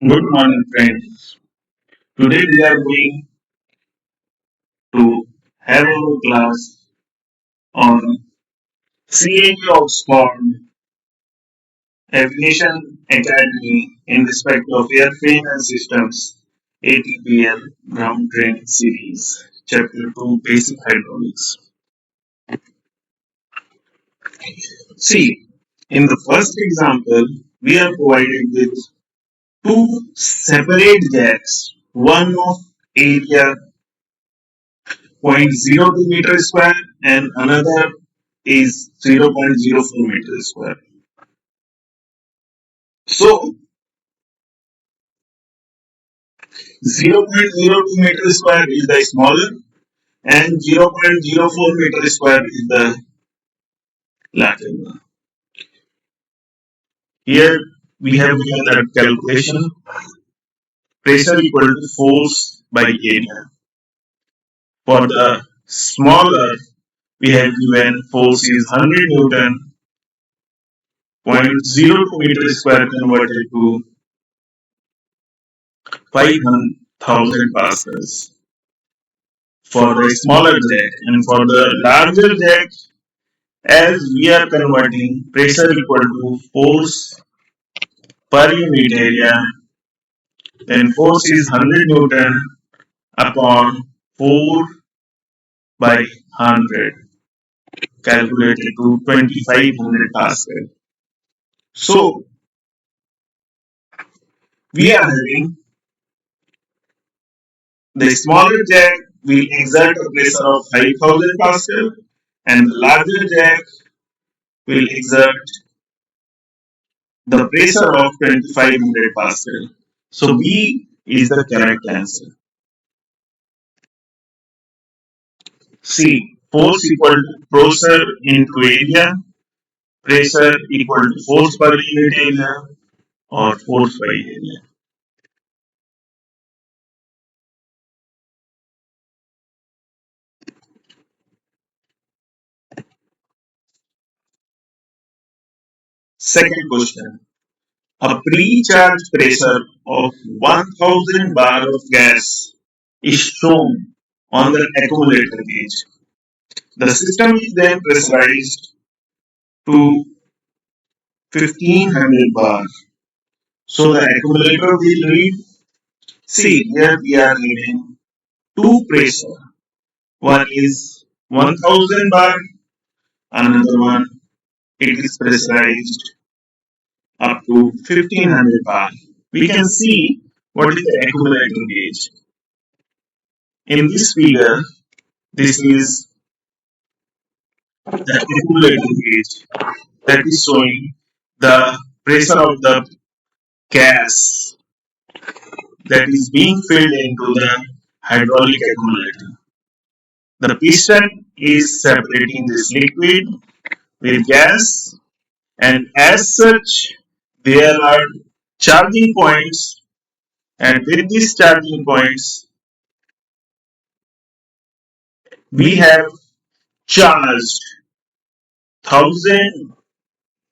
Good morning, friends. Today we are going to have a class on CAE Oxford Aviation Academy in respect of Airframe and Systems ATPL Ground Training Series, Chapter 2 Basic Hydraulics. See, in the first example, we are provided with two separate jacks, one of area 0.02 meter square and another is 0.04 meter square. So 0.02 meter square is the smaller and 0.04 meter square is the larger one. Here we have given a calculation pressure equal to force by area. For the smaller we have given force is 100 Newton, 0.02 meter square converted to 5,000 pascals for the smaller jack, and for the larger jack, as we are converting pressure equal to force per unit area, then force is 100 Newton upon 4 by 100 calculated to 2500 Pascal. So we are having the smaller jack will exert a pressure of 5000 Pascal and the larger jack will exert the pressure of 2500 Pascal. So B is the correct answer. C. Force equal to pressure into area, pressure equal to force per unit area, or force by area. Second question. A pre-charged pressure of 1000 bar of gas is shown on the accumulator gauge. The system is then pressurized to 1500 bar. So the accumulator will read, see here we are reading two pressure. One is 1000 bar, another one it is pressurized up to 1500 bar. We can see what is the accumulator gauge. In this figure, this is the accumulator gauge that is showing the pressure of the gas that is being filled into the hydraulic accumulator. The piston is separating this liquid with gas, and as such, there are charging points, and with these charging points, we have charged 1000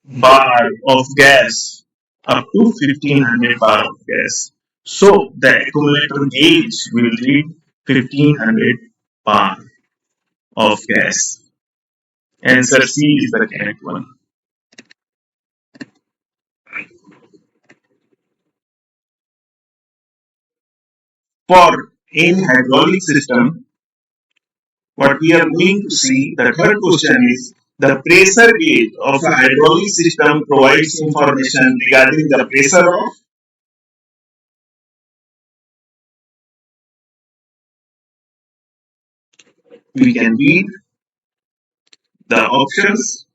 bar of gas up to 1500 bar of gas. So the accumulator gauge will read 1500 bar of gas. Answer C is the correct one. For any hydraulic system, what we are going to see, the third question is, the pressure gauge of a hydraulic system provides information regarding the pressure of. We can read the options.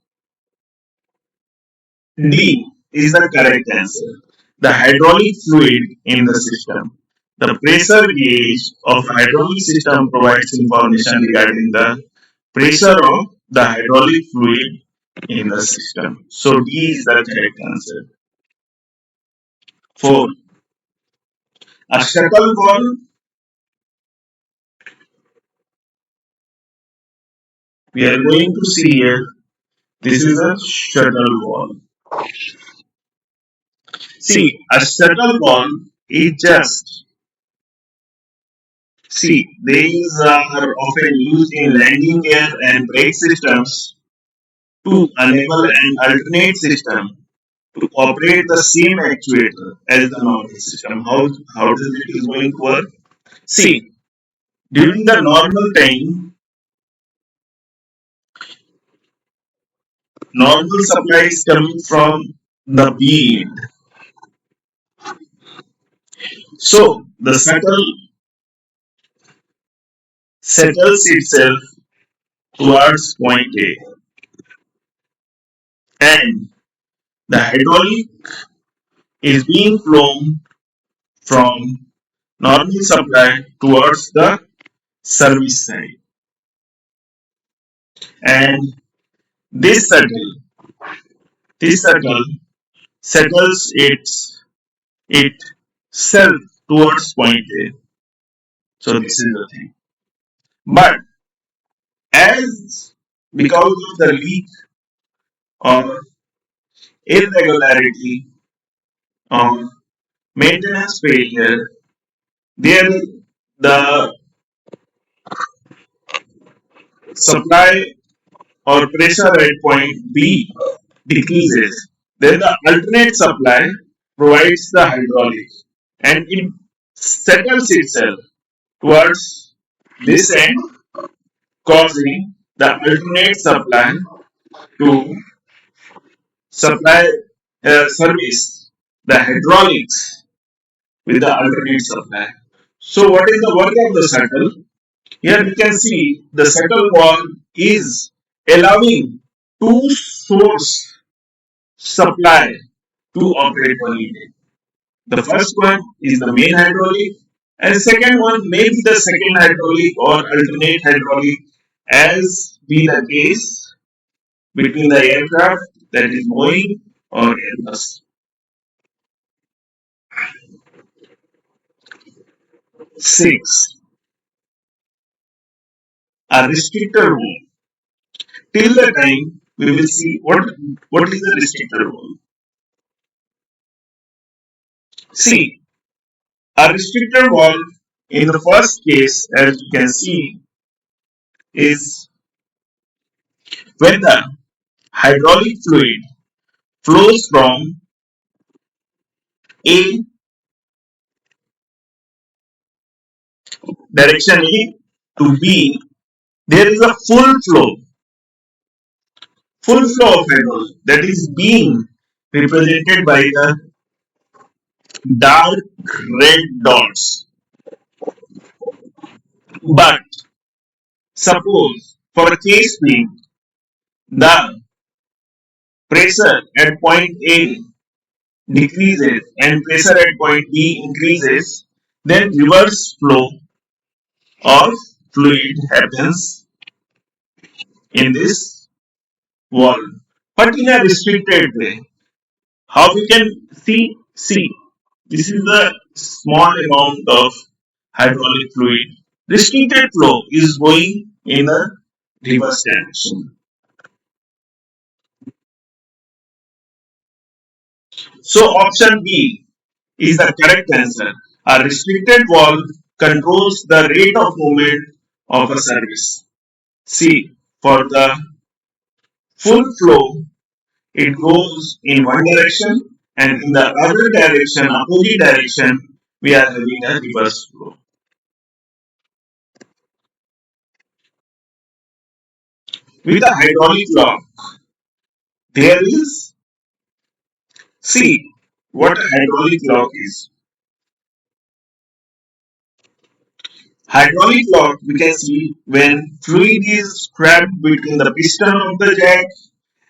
D is the correct answer. The hydraulic fluid in the system. The pressure gauge of hydraulic system provides information regarding the pressure of the hydraulic fluid in the system. So D is the correct answer. 4. A shuttle ball. We are going to see here. This is a shuttle ball. See, a shuttle ball is just, see, these are often used in landing gear and brake systems to enable an alternate system to operate the same actuator as the normal system. How does it is going to work? See, during the normal time, normal supply is coming from the bead. So the shuttle settles itself towards point A, and the hydraulic is being flown from normal supply towards the service side. And this shuttle, this shuttle settles itself towards point A. So this is the thing. But as because of the leak or irregularity or maintenance failure, there the supply or pressure at point B decreases. Then the alternate supply provides the hydraulic and it settles itself towards this end, causing the alternate supply to supply service the hydraulics with the alternate supply. So, what is the work of the shuttle? Here we can see the shuttle valve is allowing two source supply to operate on it. The first one is the main hydraulic, and second one may be the second hydraulic or alternate hydraulic, as be the case between the aircraft that is Boeing or Airbus. 6. A restrictor valve. Till the time we will see what is the restrictor valve. See, a restrictor valve in the first case, as you can see, is when the hydraulic fluid flows from A direction A to B, there is a full flow of hydraulic that is being represented by the dark red dots. But suppose for a case being the pressure at point A decreases and pressure at point B increases, then reverse flow of fluid happens in this valve, but in a restricted way. How we can see this is the small amount of hydraulic fluid. Restricted flow is going in the reverse direction. So option B is the correct answer. A restricted valve controls the rate of movement of a service. C. For the full flow, it goes in one direction, and in the other direction, opposite direction, we are having a reverse flow. With a hydraulic lock, there is, see what a hydraulic lock is. Hydraulic lock, we can see when fluid is trapped between the piston of the jack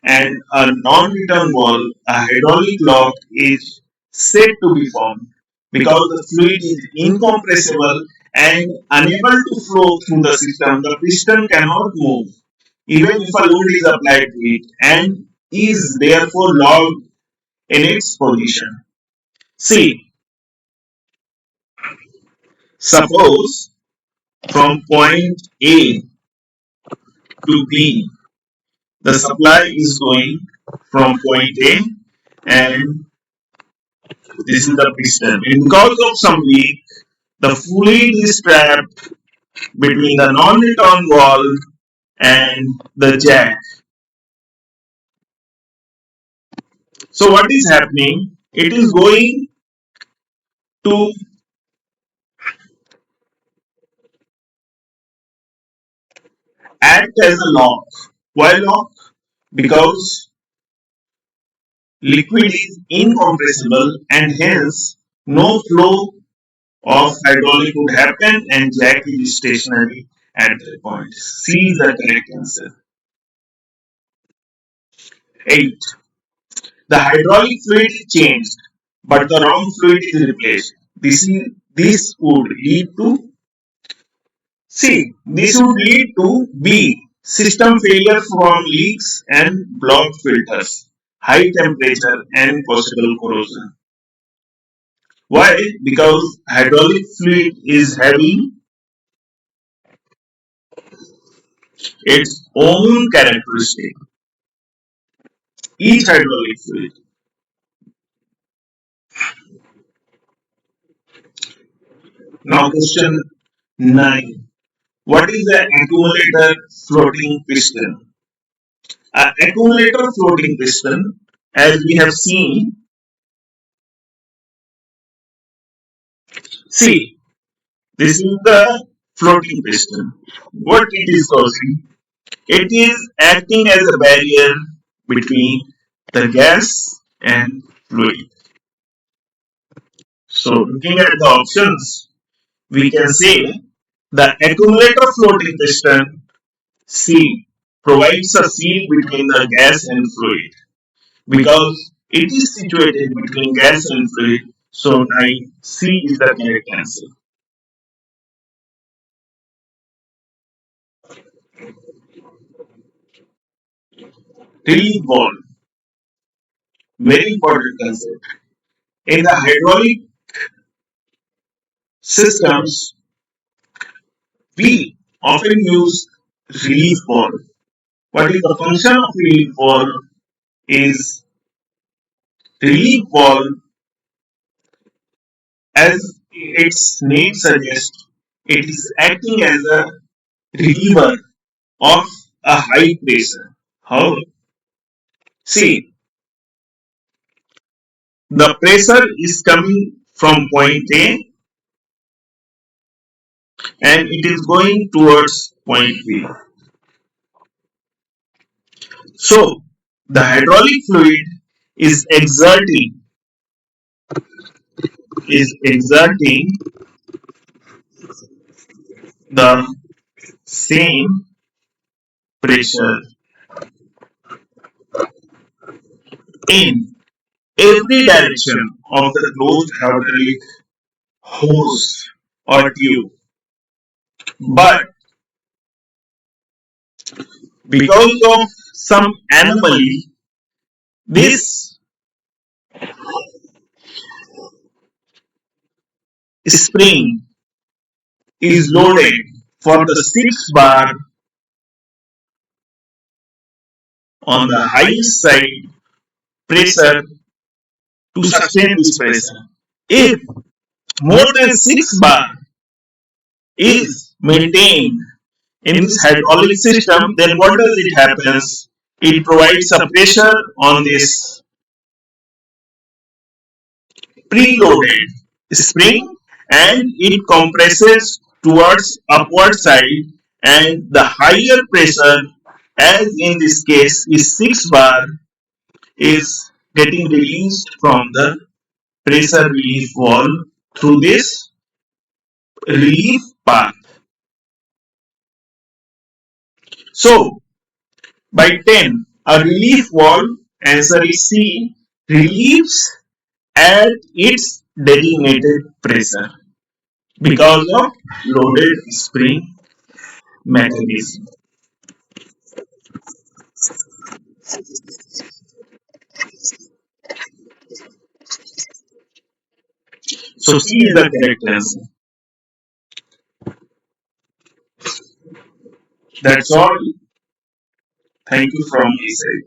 and a non-return valve, a hydraulic lock is said to be formed because the fluid is incompressible and unable to flow through the system. The piston cannot move even if a load is applied to it and is therefore locked in its position. See, suppose from point A to B, the supply is going from point A and This is the piston. And because of some leak, the fluid is trapped between the non-return valve and the jack. So what is happening? It is going to act as a lock. Why lock? Because liquid is incompressible and hence no flow of hydraulic would happen and jack is stationary at that point. C is the correct answer. 8. The hydraulic fluid is changed, but the wrong fluid is replaced. This would lead to C. This would lead to B. System failure from leaks and blocked filters, high temperature and possible corrosion. Why? Because hydraulic fluid is having its own characteristic. Each hydraulic fluid. Now question 9. What is the accumulator floating piston? An accumulator floating piston, as we have seen, see, this is the floating piston. What it is causing? It is acting as a barrier between the gas and fluid. So, looking at the options, we can say the accumulator floating piston C provides a seal between the gas and fluid because it is situated between gas and fluid. So, C is the correct answer. Relief valve, very important concept. In the hydraulic systems, we often use relief valve. What is the function of relief valve? Is relief valve, as its name suggests, it is acting as a reliever of a high pressure. How? See, the pressure is coming from point A and it is going towards point B. So, the hydraulic fluid is exerting the same pressure in every direction of the closed hydraulic hose or tube. But because of some anomaly, this spring is loaded for the 6 bar on the highest side pressure to sustain this pressure. If more than 6 bar is maintained in this hydraulic system, then what does it happens? It provides a pressure on this preloaded spring and it compresses towards upward side and the higher pressure, as in this case is 6 bar, is getting released from the pressure relief valve through this relief path. So by 10, a relief valve, answer is C, relieves at its designated pressure because of loaded spring mechanism. So C is the correct answer. That's all. Thank you from my side.